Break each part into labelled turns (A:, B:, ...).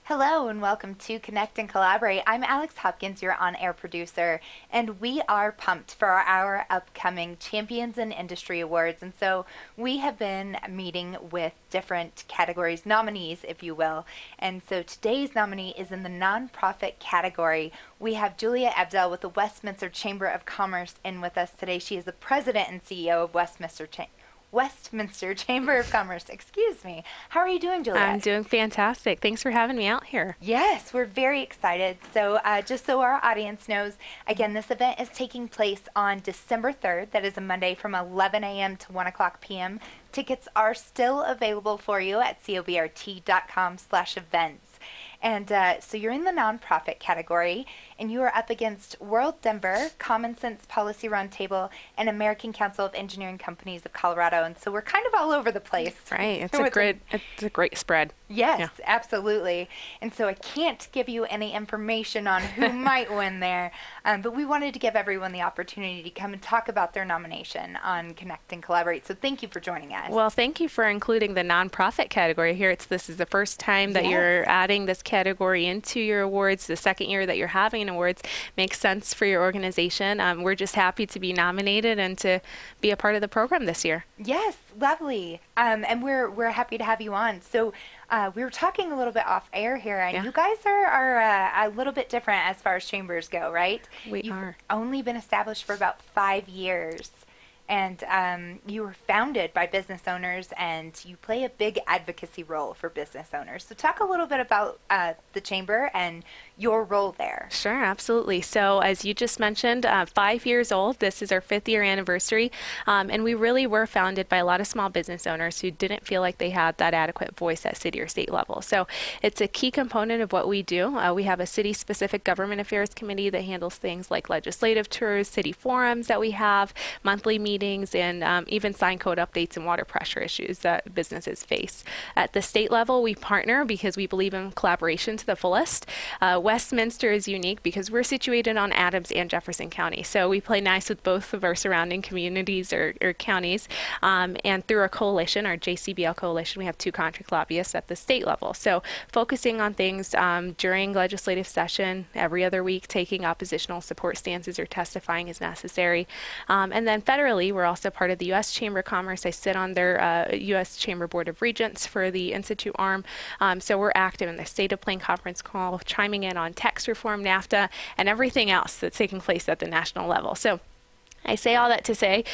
A: Hello and welcome to Connect and Collaborate. I'm Alex Hopkins, your on-air producer, and we are pumped for our upcoming Champions in Industry Awards. And so we have been meeting with different categories, nominees, if you will. And so today's nominee is in the nonprofit category. We have Juliet Abdel with the Westminster Chamber of Commerce in with us today. She is the president and CEO of Westminster Chamber of Commerce. Excuse me. How are you doing, Juliet?
B: I'm doing fantastic. Thanks for having me out here.
A: Yes, we're very excited. So just so our audience knows, again, this event is taking place on December 3rd. That is a Monday from 11 a.m. to 1 o'clock p.m. Tickets are still available for you at cobrt.com/events. And so you're in the nonprofit category, and you are up against World Denver, Common Sense Policy Roundtable, and American Council of Engineering Companies of Colorado. And so we're kind of all over the place.
B: Right. It's a great spread.
A: Yes,
B: yeah.
A: Absolutely. And so I can't give you any information on who might win there, but we wanted to give everyone the opportunity to come and talk about their nomination on Connect and Collaborate. So thank you for joining us.
B: Well, thank you for including the nonprofit category here. This is the first time that you're adding this category into your awards. The second year that you're having awards makes sense for your organization. We're just happy to be nominated and to be a part of the program this year.
A: Yes, lovely. And we're happy to have you on. So we were talking a little bit off air here, and you guys are a little bit different as far as chambers go, right? You've only been established for about 5 years. And you were founded by business owners, and you play a big advocacy role for business owners. So talk a little bit about the chamber and your role there.
B: Sure, absolutely. So as you just mentioned, 5 years old. This is our 5th year anniversary. And we really were founded by a lot of small business owners who didn't feel like they had that adequate voice at city or state level. So it's a key component of what we do. We have a city-specific government affairs committee that handles things like legislative tours, city forums that we have, monthly meetings, and even sign code updates and water pressure issues that businesses face. At the state level, we partner because we believe in collaboration to the fullest. Westminster is unique because we're situated on Adams and Jefferson County, so we play nice with both of our surrounding communities or counties. And through our coalition, our JCBL coalition, we have 2 contract lobbyists at the state level. So focusing on things during legislative session, every other week, taking oppositional support stances or testifying as necessary. And then federally, we're also part of the U.S. Chamber of Commerce. I sit on their U.S. Chamber Board of Regents for the Institute arm. So we're active in the State of Plain conference call, chiming in on tax reform, NAFTA, and everything else that's taking place at the national level. So I say all that to say,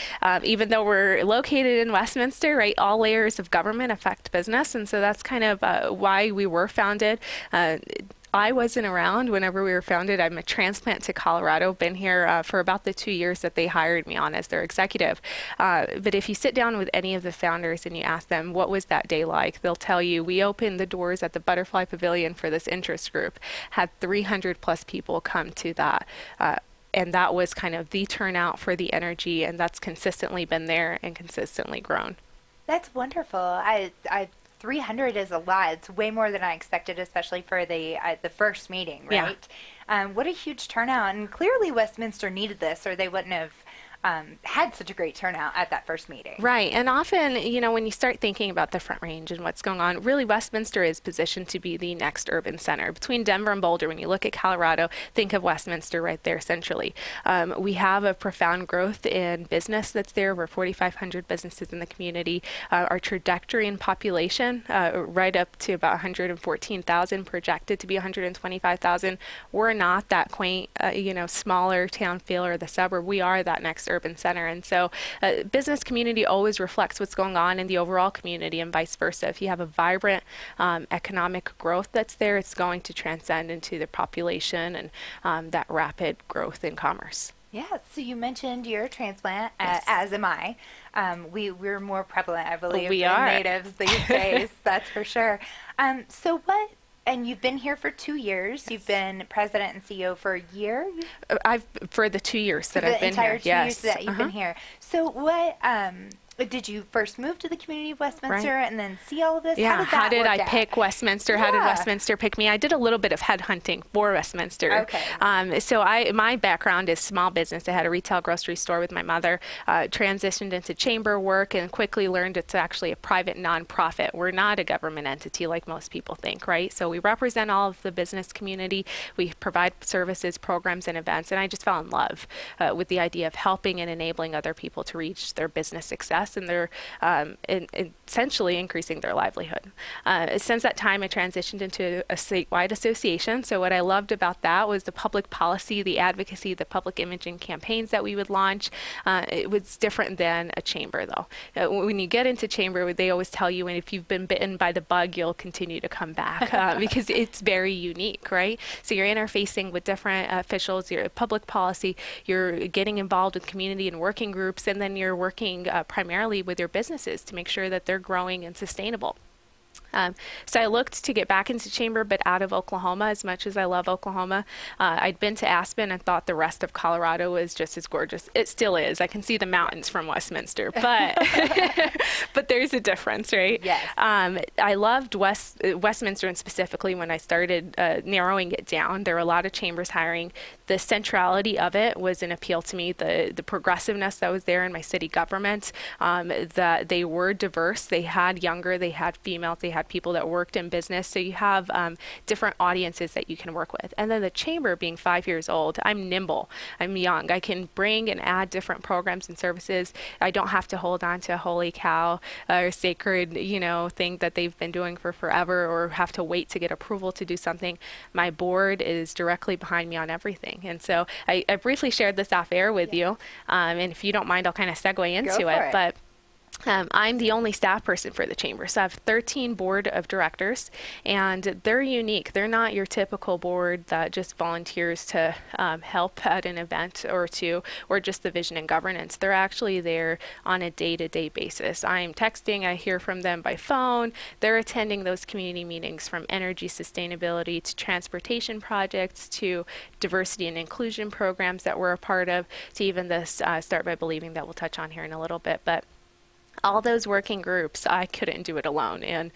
B: even though we're located in Westminster, right, all layers of government affect business. And so that's kind of why we were founded. I wasn't around whenever we were founded. I'm a transplant to Colorado, been here for about the 2 years that they hired me on as their executive. But if you sit down with any of the founders and you ask them, what was that day like? They'll tell you, we opened the doors at the Butterfly Pavilion for this interest group, had 300 plus people come to that. And that was kind of the turnout for the energy, and that's consistently been there and consistently grown.
A: That's wonderful. 300 is a lot. It's way more than I expected, especially for the first meeting, right? Yeah. What a huge turnout. And clearly Westminster needed this, or they wouldn't have had such a great turnout at that first meeting.
B: Right. And often, you know, when you start thinking about the Front Range and what's going on, really Westminster is positioned to be the next urban center. Between Denver and Boulder, when you look at Colorado, think of Westminster right there centrally. We have a profound growth in business that's there. We're 4,500 businesses in the community. Our trajectory in population, right up to about 114,000, projected to be 125,000. We're not that quaint, smaller town feel or the suburb. We are that next urban center. And so business community always reflects what's going on in the overall community and vice versa. If you have a vibrant economic growth that's there, it's going to transcend into the population and that rapid growth in commerce.
A: Yeah, so you mentioned you're a transplant,
B: Yes.
A: as am I. We're more prevalent, I believe,
B: We
A: than
B: are.
A: natives these days, that's for sure. And you've been here for 2 years.
B: Yes.
A: You've been president and CEO for a year?
B: For the 2 years that I've been here.
A: For the entire 2 years that you've been here. So Did you first move to the community of Westminster
B: Right.
A: and then see all of this?
B: Yeah, how did I
A: work out?
B: pick Westminster? How did
A: Yeah.
B: Westminster pick me? I did a little bit of headhunting for Westminster.
A: Okay.
B: So my background is small business. I had a retail grocery store with my mother, transitioned into chamber work, and quickly learned it's actually a private nonprofit. We're not a government entity like most people think, right? So we represent all of the business community. We provide services, programs, and events, and I just fell in love with the idea of helping and enabling other people to reach their business success and their essentially increasing their livelihood. Since that time, I transitioned into a statewide association. So what I loved about that was the public policy, the advocacy, the public imaging campaigns that we would launch. It was different than a chamber, though. When you get into chamber, they always tell you, and if you've been bitten by the bug, you'll continue to come back because it's very unique, right? So you're interfacing with different officials, your public policy, you're getting involved with community and working groups, and then you're working primarily with your businesses to make sure that they're growing and sustainable. So I looked to get back into chamber, but out of Oklahoma. As much as I love Oklahoma, I'd been to Aspen and thought the rest of Colorado was just as gorgeous. It still is. I can see the mountains from Westminster, but but there's a difference, right?
A: Yes.
B: I loved Westminster, and specifically when I started narrowing it down, there were a lot of chambers hiring. The centrality of it was an appeal to me. The progressiveness that was there in my city government, that they were diverse. They had younger, they had females, they had people that worked in business. So you have different audiences that you can work with. And then the chamber being 5 years old, I'm nimble, I'm young. I can bring and add different programs and services. I don't have to hold on to a holy cow or sacred, thing that they've been doing for forever, or have to wait to get approval to do something. My board is directly behind me on everything. And so I briefly shared this off air with you. And if you don't mind, I'll kind of segue into it. But I'm the only staff person for the chamber. So I have 13 board of directors, and they're unique. They're not your typical board that just volunteers to help at an event or just the vision and governance. They're actually there on a day-to-day basis. I'm texting, I hear from them by phone. They're attending those community meetings, from energy sustainability to transportation projects to diversity and inclusion programs that we're a part of, to even this Start by Believing that we'll touch on here in a little bit. But all those working groups, I couldn't do it alone, and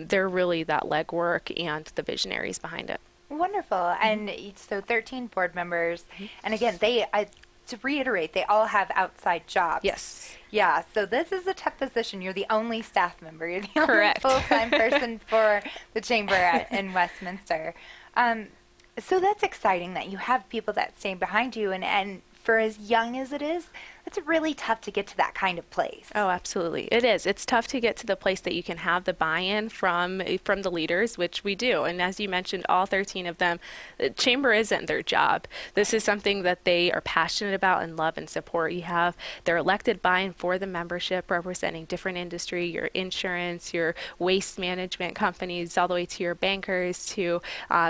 B: they're really that legwork and the visionaries behind it.
A: Wonderful. And so 13 board members, and again, to reiterate, they all have outside jobs.
B: Yes.
A: Yeah, so this is a tough position. You're the only staff member. You're the
B: Correct.
A: only full-time person for the chamber in Westminster. So that's exciting that you have people that stand behind you, and for as young as it is, it's really tough to get to that kind of place.
B: Oh, absolutely. It is. It's tough to get to the place that you can have the buy-in from the leaders, which we do. And as you mentioned, all 13 of them, the chamber isn't their job. This is something that they are passionate about and love and support. You have their elected buy-in for the membership, representing different industry, your insurance, your waste management companies, all the way to your bankers, to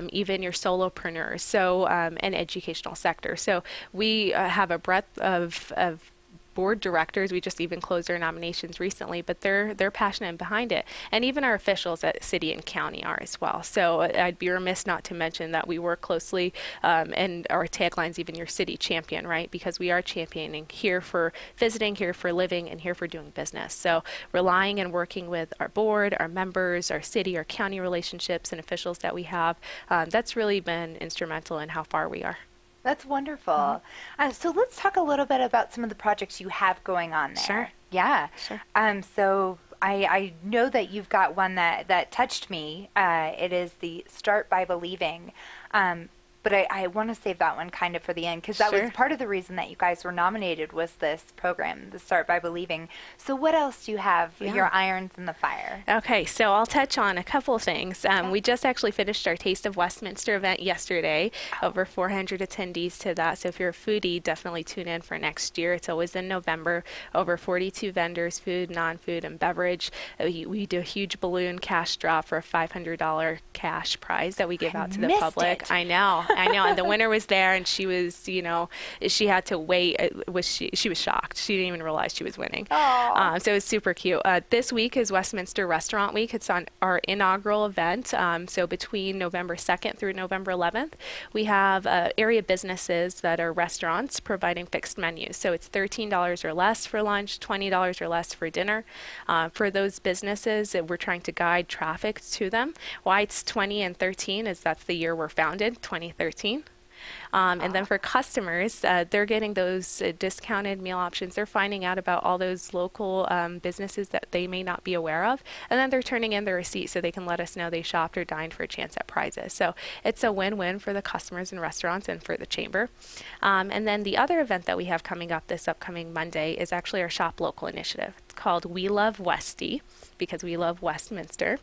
B: even your solopreneurs, so and educational sector. So we have a breadth of board directors. We just even closed our nominations recently, but they're passionate behind it. And even our officials at city and county are as well. So I'd be remiss not to mention that we work closely, and our tagline's even your city champion, right? Because we are championing, here for visiting, here for living, and here for doing business. So relying and working with our board, our members, our city, our county relationships and officials that we have, that's really been instrumental in how far we are.
A: That's wonderful. So let's talk a little bit about some of the projects you have going on there.
B: Sure.
A: Yeah.
B: Sure.
A: So I know that you've got one that touched me. It is the Start by Believing. But I want to save that one kind of for the end, because that was part of the reason that you guys were nominated, was this program, the Start by Believing. So what else do you have, your irons in the fire?
B: Okay, so I'll touch on a couple of things. We just actually finished our Taste of Westminster event yesterday. Over 400 attendees to that. So if you're a foodie, definitely tune in for next year. It's always in November. Over 42 vendors, food, non-food, and beverage. We do a huge balloon cash draw for a $500 cash prize that we give out to the public. I know. I know. And the winner was there, and she was, she had to wait. She was shocked. She didn't even realize she was winning. So it was super cute. This week is Westminster Restaurant Week. It's on our inaugural event. So between November 2nd through November 11th, we have area businesses that are restaurants providing fixed menus. So it's $13 or less for lunch, $20 or less for dinner. For those businesses, we're trying to guide traffic to them. Why it's 20 and 13 is that's the year we're founded, 2013. And then for customers, they're getting those discounted meal options. They're finding out about all those local businesses that they may not be aware of. And then they're turning in their receipt so they can let us know they shopped or dined for a chance at prizes. So it's a win-win for the customers and restaurants and for the chamber. And then the other event that we have coming up this upcoming Monday is actually our Shop Local initiative. It's called We Love Westy because we love Westminster.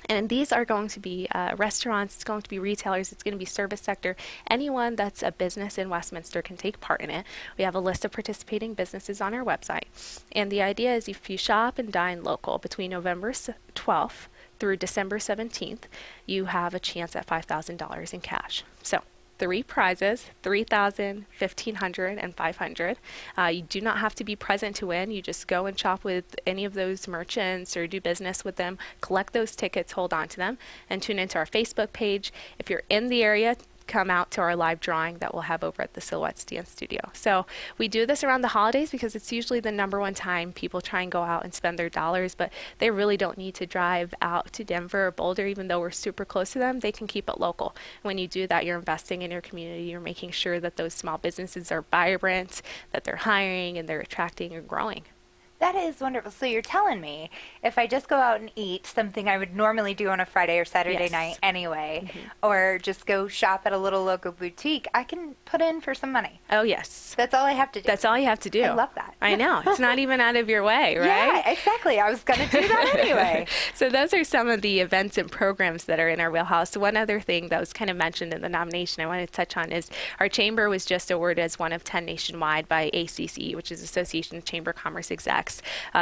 B: And these are going to be restaurants, it's going to be retailers, it's going to be service sector. Anyone that's a business in Westminster can take part in it. We have a list of participating businesses on our website. And the idea is if you shop and dine local between November 12th through December 17th, you have a chance at $5,000 in cash. So 3 prizes, $3,000, $1,500, and $500. You do not have to be present to win. You just go and shop with any of those merchants or do business with them, collect those tickets, hold on to them, and tune into our Facebook page. If you're in the area, come out to our live drawing that we'll have over at the Silhouettes Dance Studio. So we do this around the holidays because it's usually the #1 time people try and go out and spend their dollars, but they really don't need to drive out to Denver or Boulder, even though we're super close to them. They can keep it local. When you do that, you're investing in your community. You're making sure that those small businesses are vibrant, that they're hiring and they're attracting and growing.
A: That is wonderful. So you're telling me if I just go out and eat something I would normally do on a Friday or Saturday night anyway, or just go shop at a little local boutique, I can put in for some money.
B: Oh, yes.
A: That's all I have to do.
B: That's all you have to do.
A: I love that.
B: I know. It's not even out of your way, right?
A: Yeah, exactly. I was going to do that anyway.
B: So those are some of the events and programs that are in our wheelhouse. One other thing that was kind of mentioned in the nomination I want to touch on is our chamber was just awarded as one of 10 nationwide by ACC, which is Association of Chamber of Commerce Execs.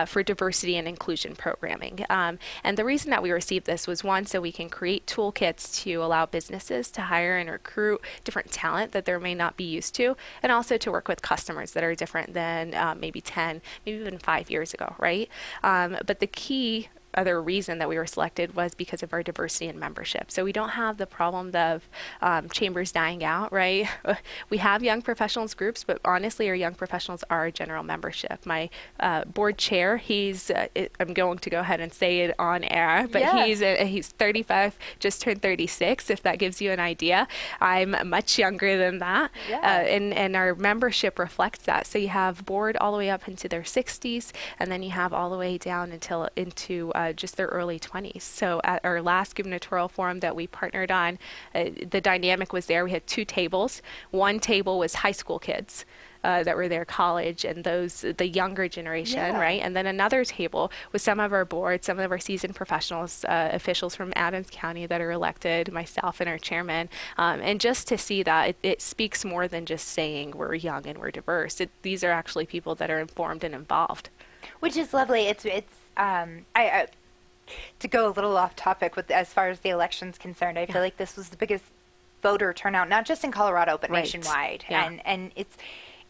B: For diversity and inclusion programming. And the reason that we received this was one, so we can create toolkits to allow businesses to hire and recruit different talent that they may not be used to, and also to work with customers that are different than maybe 10, maybe even 5 years ago, right? But the key other reason that we were selected was because of our diversity in membership. So we don't have the problem of chambers dying out, right? We have young professionals groups, but honestly, our young professionals are our general membership. My board chair, I'm going to go ahead and say it on air, but he's 35, just turned 36, if that gives you an idea. I'm much younger than that, and our membership reflects that. So you have board all the way up into their 60s, and then you have all the way down into just their early 20s. So at our last gubernatorial forum that we partnered on, the dynamic was there. We had 2 tables. One table was high school kids that were there, college, and the younger generation, right? And then another table was some of our boards, some of our seasoned professionals, officials from Adams County that are elected, myself and our chairman. And just to see that, it speaks more than just saying we're young and we're diverse. These are actually people that are informed and involved.
A: Which is lovely. To go a little off topic with as far as the election's concerned, I feel like this was the biggest voter turnout, not just in Colorado, but nationwide. And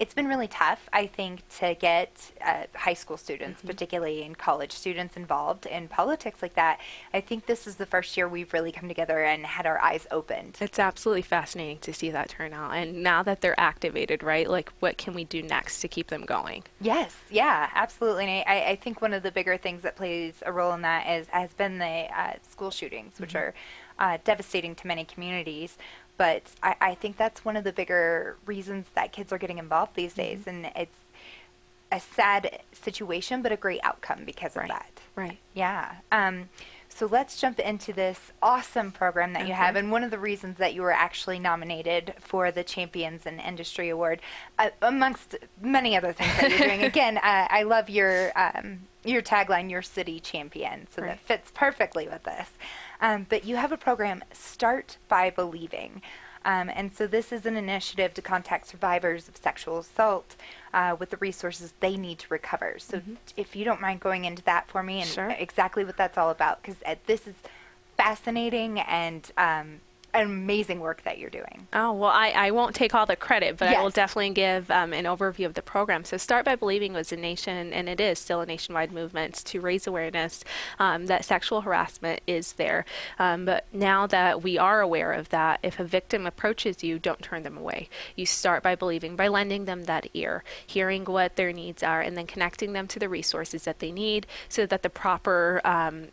A: it's been really tough, I think, to get high school students, particularly in college students, involved in politics like that. I think this is the first year we've really come together and had our eyes opened.
B: It's absolutely fascinating to see that turnout. And now that they're activated, right, like what can we do next to keep them going? Yes,
A: yeah, absolutely. And I think one of the bigger things that plays a role in that has been the school shootings, which are devastating to many communities. But I think that's one of the bigger reasons that kids are getting involved these days. And it's a sad situation, but a great outcome because of that.
B: Right.
A: Yeah. So let's jump into this awesome program that you have. And one of the reasons that you were actually nominated for the Champions in Industry Award, amongst many other things that you're doing. Again, I love your tagline, your city champion. So that fits perfectly with this. But you have a program, Start by Believing. And so this is an initiative to contact survivors of sexual assault with the resources they need to recover. So if you don't mind going into that for me and exactly what that's all about, because this is fascinating and amazing work that you're doing.
B: Oh, well, I won't take all the credit, but
A: Yes.
B: I will definitely give an overview of the program. So Start by Believing was a nation, and it is still a nationwide movement to raise awareness that sexual harassment is there. But now that we are aware of that, if a victim approaches you, don't turn them away. You start by believing, by lending them that ear, hearing what their needs are, and then connecting them to the resources that they need so that the proper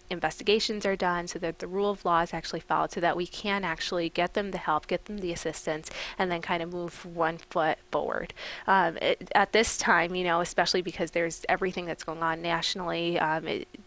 B: investigations are done, so that the rule of law is actually followed, so that we can actually get them the help, get them the assistance, and then kind of move one foot forward. At this time, especially because there's everything that's going on nationally,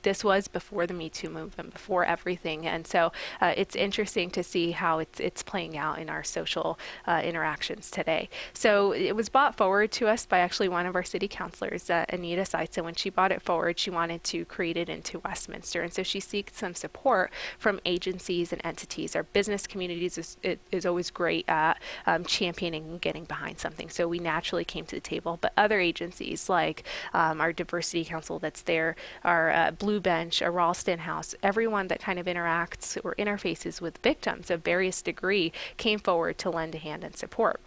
B: this was before the Me Too movement, before everything, and so it's interesting to see how it's playing out in our social interactions today. So it was brought forward to us by actually one of our city councilors, Anita Seitz, and when she brought it forward, she wanted to create it into Westminster, and so she seeks some support from agencies and entities. Our business communities is always great at championing and getting behind something. So we naturally came to the table. But other agencies like our Diversity Council that's there, our Blue Bench, our Ralston House, everyone that kind of interacts or interfaces with victims of various degree came forward to lend a hand and support.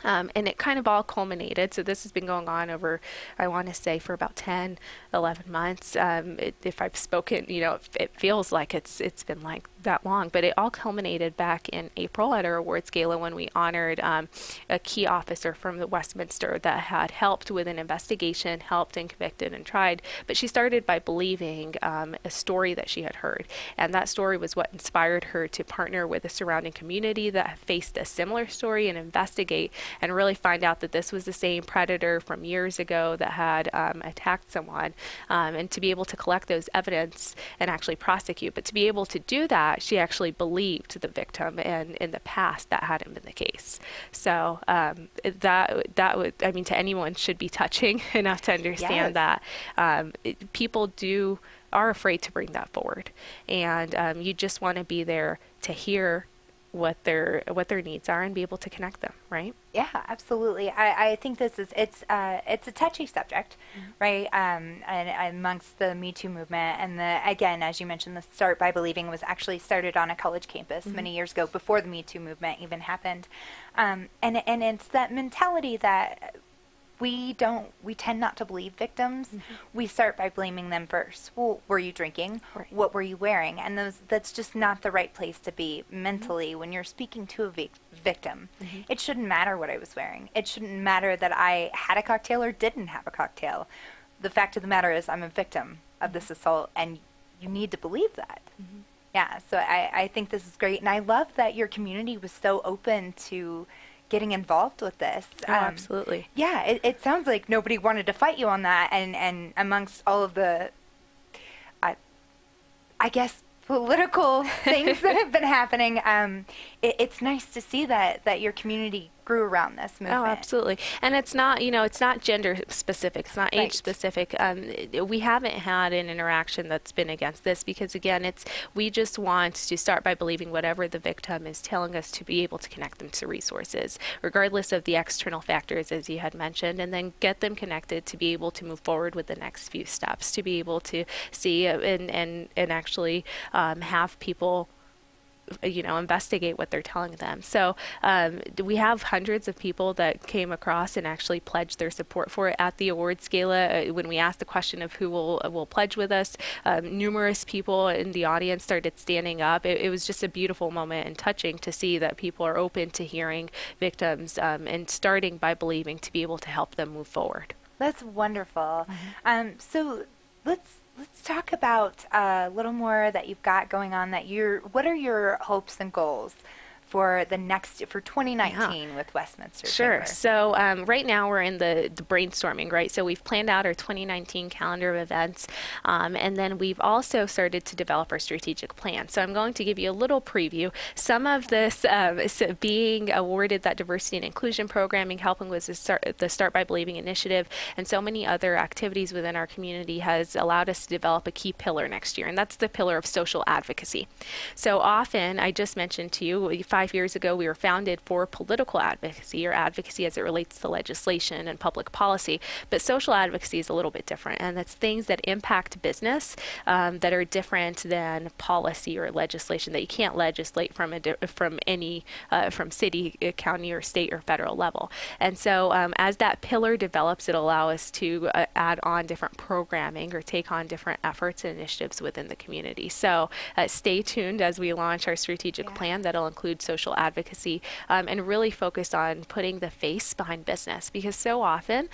B: And it kind of all culminated. So this has been going on over, I want to say, for about 10, 11 months. If I've spoken, it feels like it's been like that long, but it all culminated back in April at our awards gala when we honored a key officer from the Westminster that had helped with an investigation, helped and convicted and tried. But she started by believing a story that she had heard. And that story was what inspired her to partner with a surrounding community that faced a similar story and investigate and really find out that this was the same predator from years ago that had attacked someone, and to be able to collect those evidence and actually prosecute. But to be able to do that, she actually believed the victim, and in the past that hadn't been the case. So that would, to anyone should be touching enough to understand that people are afraid to bring that forward, and you just want to be there to hear what their needs are and be able to connect them, right?
A: Yeah, absolutely. I think it's a touchy subject, right? And amongst the Me Too movement, and again, as you mentioned, the Start by Believing was actually started on a college campus many years ago, before the Me Too movement even happened, and it's that mentality that we tend not to believe victims. We start by blaming them first. Well, were you drinking?
B: Right.
A: What were you wearing? And that's just not the right place to be mentally when you're speaking to a victim. It shouldn't matter what I was wearing. It shouldn't matter that I had a cocktail or didn't have a cocktail. The fact of the matter is I'm a victim of this assault, and you need to believe that. Yeah, so I think this is great, and I love that your community was so open to getting involved with this.
B: Oh, absolutely.
A: Yeah, it sounds like nobody wanted to fight you on that, and amongst all of the, I guess, political things that have been happening, it's nice to see that your community grew around this movement.
B: Oh, absolutely. And it's not, it's not gender specific. It's not age specific. We haven't had an interaction that's been against this because, again, we just want to start by believing whatever the victim is telling us to be able to connect them to resources, regardless of the external factors, as you had mentioned, and then get them connected to be able to move forward with the next few steps, to be able to see and actually have people investigate what they're telling them. So we have hundreds of people that came across and actually pledged their support for it at the awards gala. When we asked the question of who will pledge with us, numerous people in the audience started standing up. It was just a beautiful moment and touching to see that people are open to hearing victims and starting by believing to be able to help them move forward.
A: That's wonderful. So let's talk about a little more that you've got going on. What are your hopes and goals for 2019 with Westminster
B: Sure.
A: Chamber?
B: So right now we're in the brainstorming, right? So we've planned out our 2019 calendar of events, and then we've also started to develop our strategic plan. So I'm going to give you a little preview. Some of this being awarded that diversity and inclusion programming, helping with the Start by Believing initiative, and so many other activities within our community has allowed us to develop a key pillar next year, and that's the pillar of social advocacy. So often, I just mentioned to you, 5 5 years ago, we were founded for political advocacy, or advocacy as it relates to legislation and public policy. But social advocacy is a little bit different, and that's things that impact business that are different than policy or legislation that you can't legislate from from city, county, or state or federal level. And so as that pillar develops, it'll allow us to add on different programming or take on different efforts and initiatives within the community. So stay tuned as we launch our strategic plan that'll include social advocacy and really focus on putting the face behind business, because so often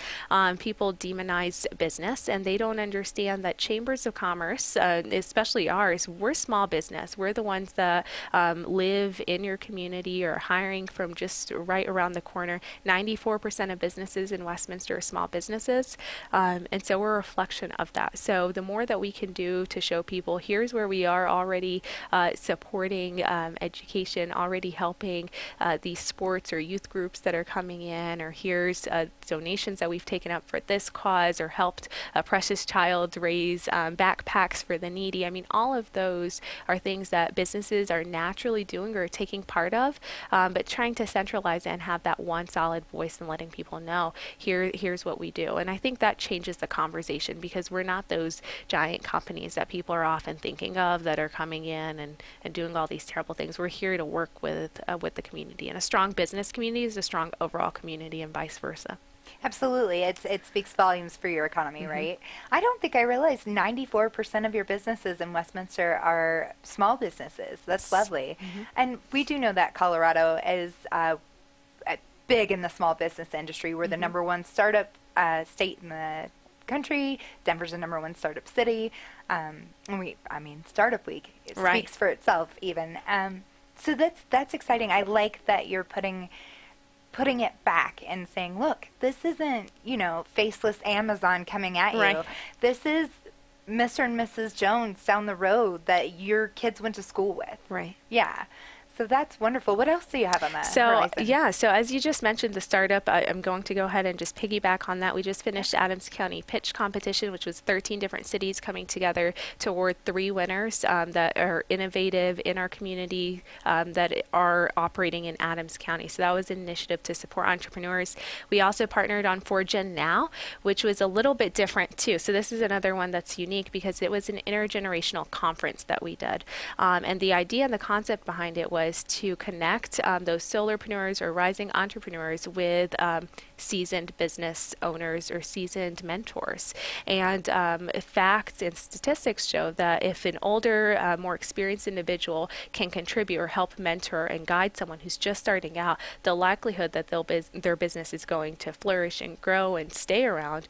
B: people demonize business and they don't understand that chambers of commerce, especially ours, we're small business. We're the ones that live in your community or hiring from just right around the corner. 94% of businesses in Westminster are small businesses, and so we're a reflection of that. So the more that we can do to show people, here's where we are already supporting education, already helping these sports or youth groups that are coming in, or here's donations that we've taken up for this cause, or helped a precious child raise backpacks for the needy. I mean, all of those are things that businesses are naturally doing or taking part of, but trying to centralize it and have that one solid voice and letting people know, here's what we do. And I think that changes the conversation, because we're not those giant companies that people are often thinking of that are coming in and doing all these terrible things. We're here to work with the community, and a strong business community is a strong overall community, and vice versa.
A: Absolutely. It speaks volumes for your economy, right? I don't think I realized 94% of your businesses in Westminster are small businesses. That's lovely. And we do know that Colorado is big in the small business industry. We're the number one startup state in the country. Denver's the number one startup city. Startup Week speaks for itself even. So that's exciting. I like that you're putting it back and saying, look, this isn't, faceless Amazon coming at you. This is Mr. and Mrs. Jones down the road that your kids went to school with.
B: Right.
A: Yeah. So that's wonderful. What else do you have on that horizon?
B: So as you just mentioned, the startup, I'm going to go ahead and just piggyback on that. We just finished Adams County Pitch Competition, which was 13 different cities coming together to award 3 winners that are innovative in our community that are operating in Adams County. So that was an initiative to support entrepreneurs. We also partnered on 4Gen Now, which was a little bit different too. So this is another one that's unique because it was an intergenerational conference that we did. And the idea and the concept behind it was to connect those solopreneurs or rising entrepreneurs with seasoned business owners or seasoned mentors. And facts and statistics show that if an older, more experienced individual can contribute or help mentor and guide someone who's just starting out, the likelihood that their business is going to flourish and grow and stay around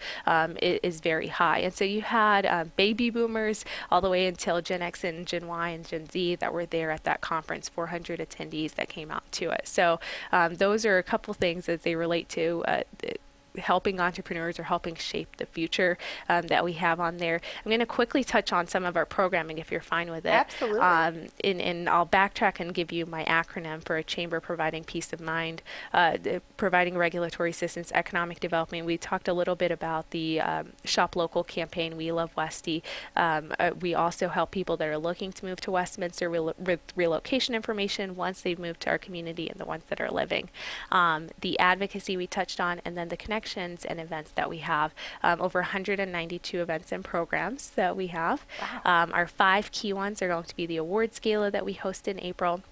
B: is very high. And so you had baby boomers all the way until Gen X and Gen Y and Gen Z that were there at that conference, 400 attendees that came out to it. So those are a couple things as they relate to helping entrepreneurs or helping shape the future that we have on there. I'm going to quickly touch on some of our programming if you're fine with it.
A: Absolutely.
B: And I'll backtrack and give you my acronym for a chamber: providing peace of mind, providing regulatory assistance, economic development. We talked a little bit about the Shop Local campaign, We Love Westy. We also help people that are looking to move to Westminster with relocation information once they've moved to our community and the ones that are living. The advocacy we touched on, and then the connections and events that we have. Over 192 events and programs that we have.
A: Wow.
B: Our 5 key ones are going to be the Awards Gala that we host in April.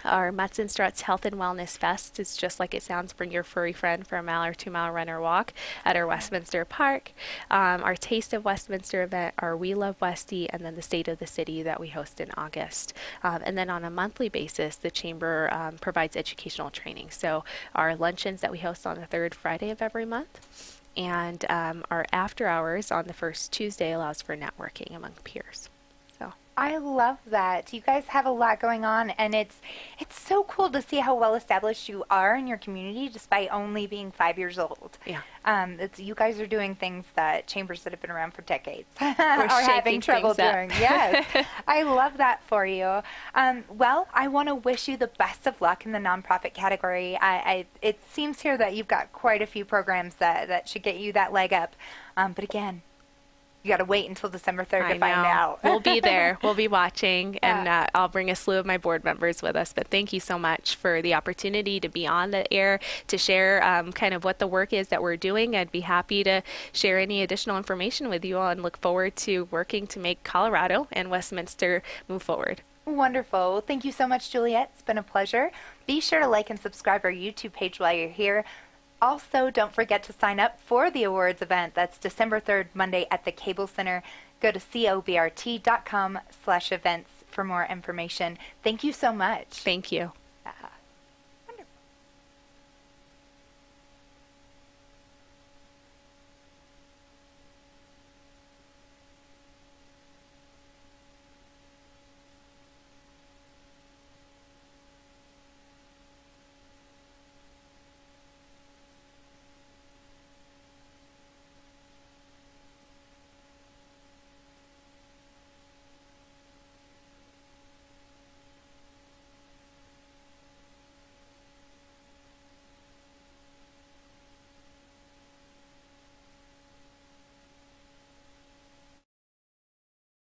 B: Our Mutts and Struts Health and Wellness Fest is just like it sounds. Bring your furry friend for a mile or 2 mile run or walk at our Westminster Park. Our Taste of Westminster event, our We Love Westy, and then the State of the City that we host in August. And then on a monthly basis, the Chamber provides educational training. So our luncheons that we host on the 3rd Friday of every month, and our after hours on the first Tuesday allows for networking among peers.
A: I love that. You guys have a lot going on, and it's so cool to see how well established you are in your community despite only being 5 years old.
B: Yeah.
A: You guys are doing things that chambers that have been around for decades are
B: shaking
A: having trouble
B: things up.
A: doing. Yes. I love that for you. Well, I want to wish you the best of luck in the nonprofit category. It seems here that you've got quite a few programs that should get you that leg up. But again, You got to wait until December 3rd to
B: I
A: find
B: know.
A: out.
B: We'll be there. We'll be watching,
A: Yeah.
B: and I'll bring a slew of my board members with us. But thank you so much for the opportunity to be on the air, to share kind of what the work is that we're doing. I'd be happy to share any additional information with you all and look forward to working to make Colorado and Westminster move forward.
A: Wonderful. Well, thank you so much, Juliet. It's been a pleasure. Be sure to like and subscribe our YouTube page while you're here. Also, don't forget to sign up for the awards event. That's December 3rd, Monday at the Cable Center. Go to cobrt.com/events for more information. Thank you so much.
B: Thank you.